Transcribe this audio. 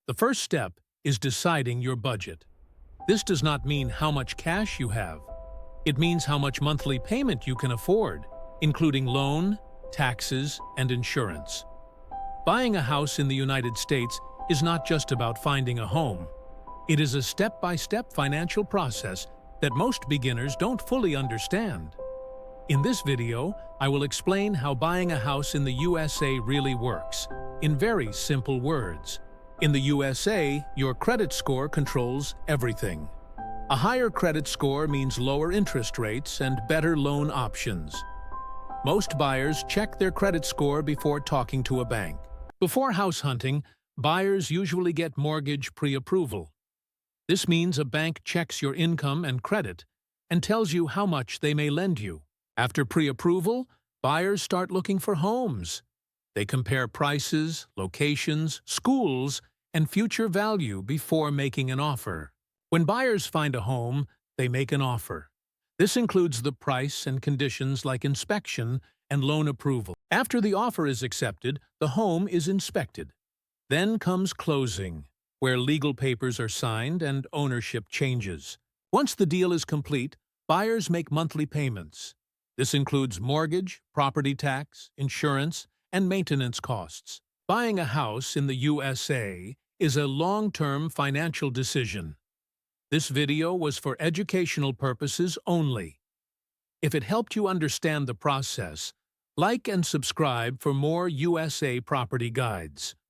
The first step is deciding your budget. This does not mean how much cash you have. It means how much monthly payment you can afford, including loan, taxes, and insurance. Buying a house in the United States is not just about finding a home. It is a step-by-step financial process that most beginners don't fully understand. In this video, I will explain how buying a house in the USA really works, in very simple words. In the USA, your credit score controls everything. A higher credit score means lower interest rates and better loan options. Most buyers check their credit score before talking to a bank. Before house hunting, buyers usually get mortgage pre-approval. This means a bank checks your income and credit and tells you how much they may lend you. After pre-approval, buyers start looking for homes. They compare prices, locations, schools, and future value before making an offer. When buyers find a home, they make an offer. This includes the price and conditions like inspection and loan approval. After the offer is accepted, the home is inspected. Then comes closing, where legal papers are signed and ownership changes. Once the deal is complete, buyers make monthly payments. This includes mortgage, property tax, insurance, and maintenance costs. Buying a house in the USA is a long-term financial decision. This video was for educational purposes only. If it helped you understand the process, like and subscribe for more USA property guides.